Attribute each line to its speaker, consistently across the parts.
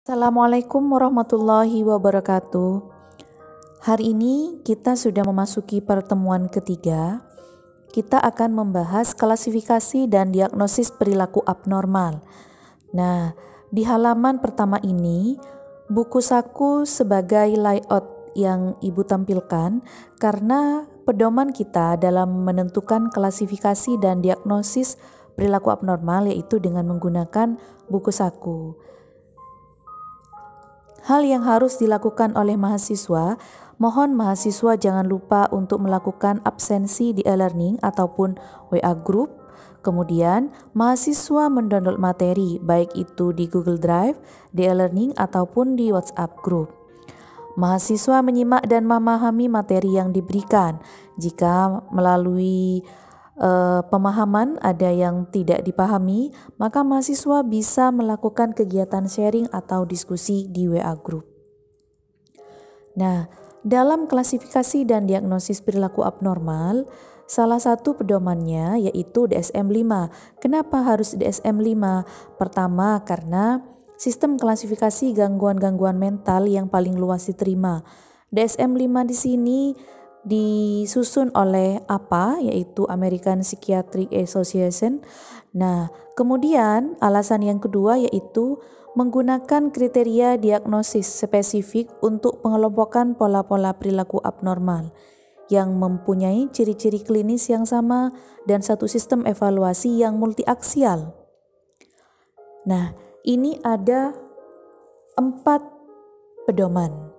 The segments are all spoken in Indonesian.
Speaker 1: Assalamualaikum warahmatullahi wabarakatuh. Hari ini kita sudah memasuki pertemuan ketiga. Kita akan membahas klasifikasi dan diagnosis perilaku abnormal. Nah, di halaman pertama ini, buku saku sebagai layout yang Ibu tampilkan karena pedoman kita dalam menentukan klasifikasi dan diagnosis perilaku abnormal yaitu dengan menggunakan buku saku. Hal yang harus dilakukan oleh mahasiswa, mohon mahasiswa jangan lupa untuk melakukan absensi di e-learning ataupun WA group. Kemudian, mahasiswa mendownload materi baik itu di Google Drive, di e-learning ataupun di WhatsApp group. Mahasiswa menyimak dan memahami materi yang diberikan. Jika melalui pemahaman ada yang tidak dipahami, maka mahasiswa bisa melakukan kegiatan sharing atau diskusi di WA group. Nah, dalam klasifikasi dan diagnosis perilaku abnormal, salah satu pedomannya yaitu DSM-5. Kenapa harus DSM-5? Pertama, karena sistem klasifikasi gangguan-gangguan mental yang paling luas diterima. DSM-5 di sini disusun oleh APA, yaitu American Psychiatric Association. Nah, kemudian alasan yang kedua yaitu menggunakan kriteria diagnosis spesifik untuk pengelompokan pola-pola perilaku abnormal yang mempunyai ciri-ciri klinis yang sama dan satu sistem evaluasi yang multiaksial. Nah, ini ada 4 pedoman.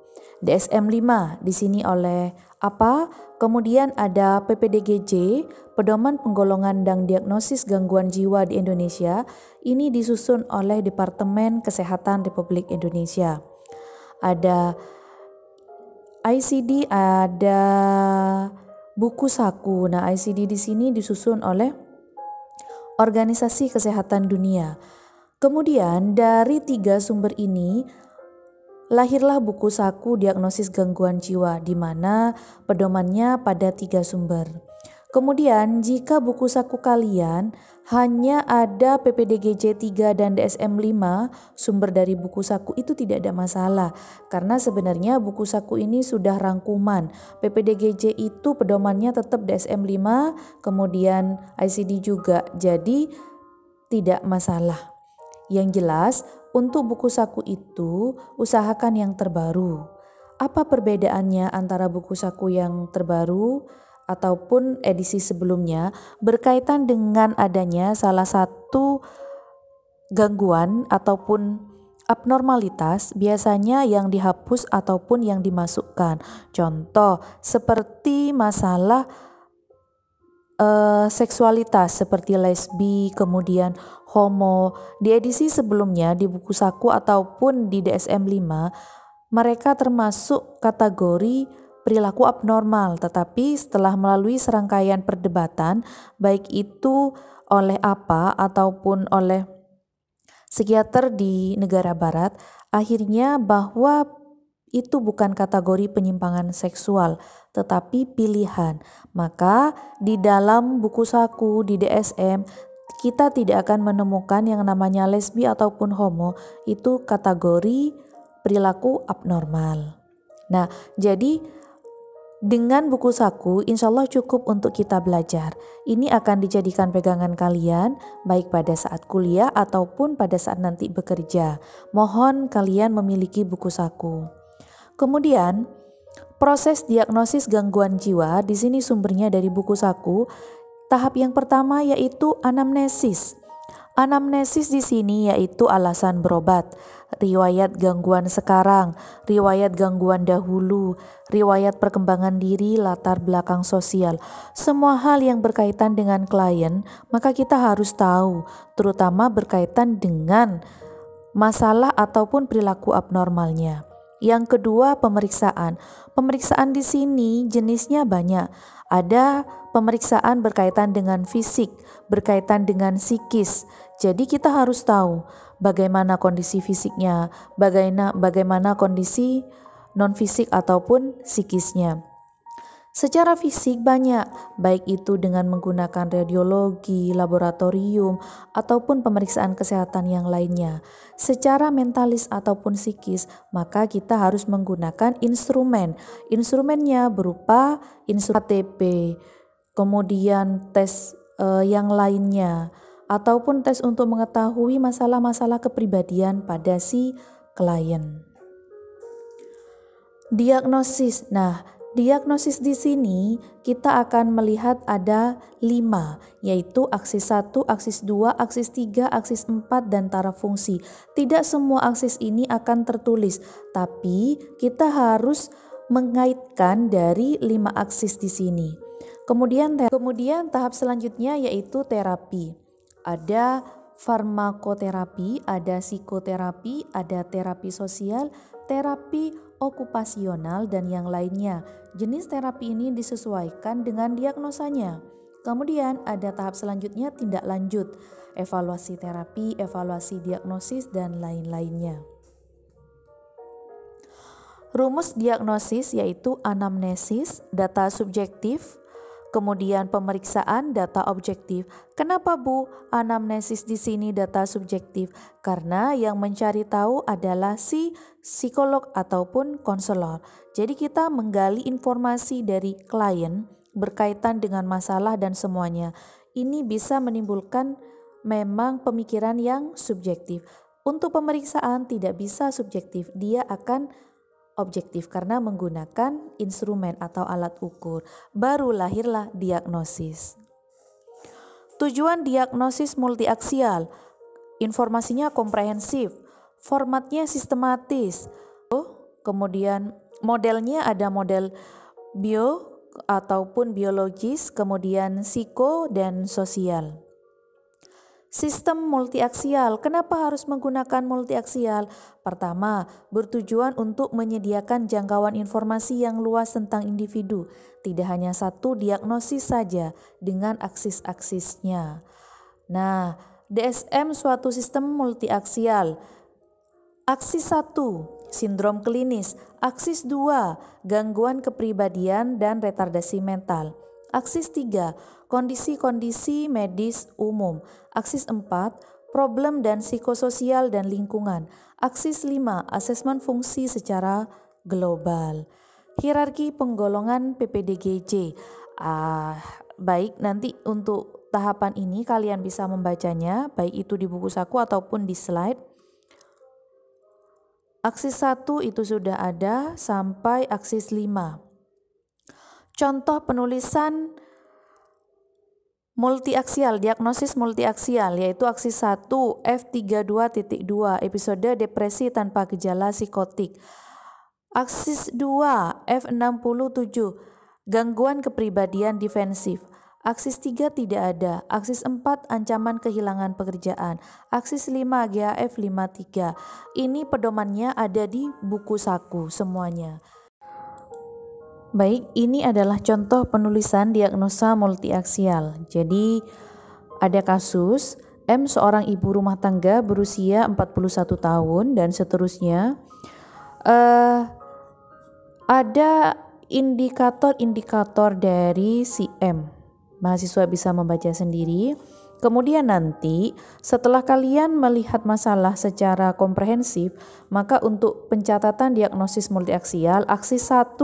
Speaker 1: DSM-5 di sini oleh apa? Kemudian ada PPDGJ, Pedoman Penggolongan dan Diagnosis Gangguan Jiwa di Indonesia. Ini disusun oleh Departemen Kesehatan Republik Indonesia. Ada ICD, ada buku saku. Nah, ICD di sini disusun oleh Organisasi Kesehatan Dunia. Kemudian dari 3 sumber ini lahirlah buku saku diagnosis gangguan jiwa di mana pedomannya pada 3 sumber. Kemudian jika buku saku kalian hanya ada PPDGJ 3 dan DSM-5 sumber dari buku saku itu tidak ada masalah karena sebenarnya buku saku ini sudah rangkuman. PPDGJ itu pedomannya tetap DSM-5 kemudian ICD juga, jadi tidak masalah. Yang jelas untuk buku saku itu usahakan yang terbaru. Apa perbedaannya antara buku saku yang terbaru ataupun edisi sebelumnya? Berkaitan dengan adanya salah satu gangguan ataupun abnormalitas biasanya yang dihapus ataupun yang dimasukkan. Contoh seperti masalah seksualitas seperti lesbi, kemudian homo. Di edisi sebelumnya di buku saku ataupun di DSM-5 mereka termasuk kategori perilaku abnormal, tetapi setelah melalui serangkaian perdebatan baik itu oleh APA ataupun oleh psikiater di negara barat, akhirnya bahwa itu bukan kategori penyimpangan seksual, tetapi pilihan. Maka di dalam buku saku di DSM kita tidak akan menemukan yang namanya lesbi ataupun homo, itu kategori perilaku abnormal. Nah, jadi dengan buku saku insya Allah cukup untuk kita belajar. Ini akan dijadikan pegangan kalian baik pada saat kuliah ataupun pada saat nanti bekerja. Mohon kalian memiliki buku saku. Kemudian proses diagnosis gangguan jiwa di sini sumbernya dari buku saku. Tahap yang pertama yaitu anamnesis. Anamnesis di sini yaitu alasan berobat, riwayat gangguan sekarang, riwayat gangguan dahulu, riwayat perkembangan diri, latar belakang sosial. Semua hal yang berkaitan dengan klien, maka kita harus tahu, terutama berkaitan dengan masalah ataupun perilaku abnormalnya. Yang kedua, pemeriksaan. Pemeriksaan di sini jenisnya banyak. Ada pemeriksaan berkaitan dengan fisik, berkaitan dengan psikis. Jadi kita harus tahu bagaimana kondisi fisiknya, bagaimana kondisi non fisik ataupun psikisnya. Secara fisik banyak, baik itu dengan menggunakan radiologi, laboratorium, ataupun pemeriksaan kesehatan yang lainnya. Secara mentalis ataupun psikis, maka kita harus menggunakan instrumen. Instrumennya berupa instrumen KTP, kemudian tes yang lainnya, ataupun tes untuk mengetahui masalah-masalah kepribadian pada si klien. Diagnosis. Nah, diagnosis di sini kita akan melihat ada 5, yaitu aksis 1, aksis 2, aksis 3, aksis 4, dan taraf fungsi. Tidak semua aksis ini akan tertulis, tapi kita harus mengaitkan dari 5 aksis di sini. Kemudian tahap selanjutnya yaitu terapi. Ada farmakoterapi, ada psikoterapi, ada terapi sosial, terapi okupasional, dan yang lainnya. Jenis terapi ini disesuaikan dengan diagnosanya. Kemudian ada tahap selanjutnya tindak lanjut, evaluasi terapi, evaluasi diagnosis, dan lain-lainnya. Rumus diagnosis yaitu anamnesis, data subjektif, kemudian pemeriksaan data objektif. Kenapa Bu anamnesis di sini data subjektif? Karena yang mencari tahu adalah si psikolog ataupun konselor. Jadi kita menggali informasi dari klien berkaitan dengan masalah dan semuanya. Ini bisa menimbulkan memang pemikiran yang subjektif. Untuk pemeriksaan tidak bisa subjektif, dia akan objektif karena menggunakan instrumen atau alat ukur. Baru lahirlah diagnosis. Tujuan diagnosis multiaksial, informasinya komprehensif, formatnya sistematis. Kemudian modelnya ada model bio ataupun biologis, kemudian psiko dan sosial. Sistem multiaksial. Kenapa harus menggunakan multiaksial? Pertama, bertujuan untuk menyediakan jangkauan informasi yang luas tentang individu. Tidak hanya satu diagnosis saja dengan aksis-aksisnya. Nah, DSM suatu sistem multiaksial. Aksis 1, sindrom klinis. Aksis 2, gangguan kepribadian dan retardasi mental. Aksis 3, kondisi-kondisi medis umum. Aksis 4, problem dan psikososial dan lingkungan. Aksis 5, asesmen fungsi secara global. Hierarki penggolongan PPDGJ. Baik, nanti untuk tahapan ini kalian bisa membacanya, baik itu di buku saku ataupun di slide. Aksis 1 itu sudah ada sampai aksis 5. Contoh penulisan multiaksial, diagnosis multiaksial yaitu aksis 1 F32.2 episode depresi tanpa gejala psikotik. Aksis 2 F67 gangguan kepribadian defensif. Aksis 3 tidak ada. Aksis 4 ancaman kehilangan pekerjaan. Aksis 5 GAF 53. Ini pedomannya ada di buku saku semuanya. Baik, ini adalah contoh penulisan diagnosa multiaksial. Jadi ada kasus M seorang ibu rumah tangga berusia 41 tahun dan seterusnya. Ada indikator-indikator dari si M. Mahasiswa bisa membaca sendiri. Kemudian nanti setelah kalian melihat masalah secara komprehensif, maka untuk pencatatan diagnosis multiaksial aksis 1.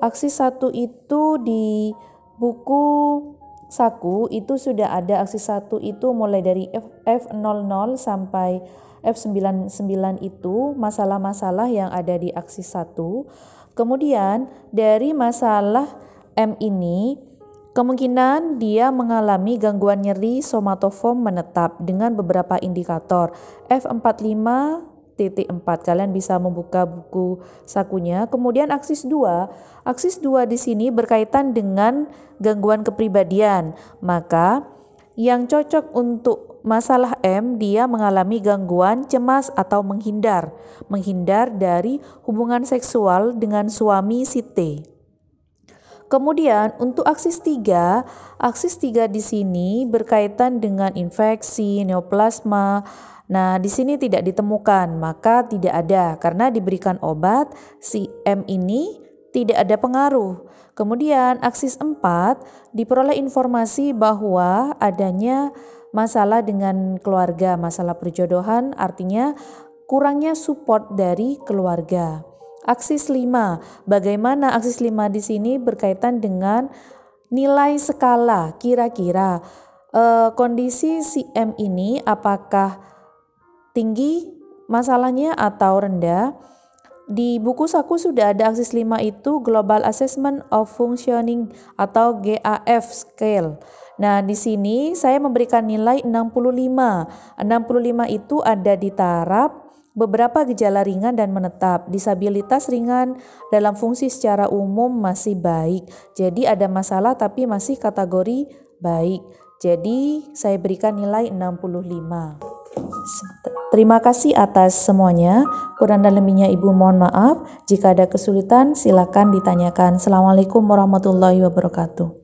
Speaker 1: Aksis 1 itu di buku saku itu sudah ada. Aksis 1 itu mulai dari F00 sampai F99 itu masalah-masalah yang ada di aksis 1. Kemudian dari masalah M ini kemungkinan dia mengalami gangguan nyeri somatoform menetap dengan beberapa indikator. F45.4 kalian bisa membuka buku sakunya. Kemudian aksis 2. Aksis 2 di sini berkaitan dengan gangguan kepribadian. Maka yang cocok untuk masalah M, dia mengalami gangguan cemas atau menghindar dari hubungan seksual dengan suami si T. Kemudian untuk aksis 3 di sini berkaitan dengan infeksi, neoplasma. Nah, di sini tidak ditemukan, maka tidak ada karena diberikan obat si M ini tidak ada pengaruh. Kemudian aksis 4 diperoleh informasi bahwa adanya masalah dengan keluarga, masalah perjodohan, artinya kurangnya support dari keluarga. Aksis 5, bagaimana aksis 5 di sini berkaitan dengan nilai skala, kira-kira kondisi si M ini apakah tinggi masalahnya atau rendah. Di buku saku sudah ada aksis 5 itu Global Assessment of Functioning atau GAF scale. Nah, di sini saya memberikan nilai 65. 65 itu ada di taraf beberapa gejala ringan dan menetap. Disabilitas ringan dalam fungsi secara umum masih baik. Jadi ada masalah tapi masih kategori baik. Jadi saya berikan nilai 65. Terima kasih atas semuanya. Kurang dan lebihnya Ibu mohon maaf. Jika ada kesulitan silakan ditanyakan. Assalamualaikum warahmatullahi wabarakatuh.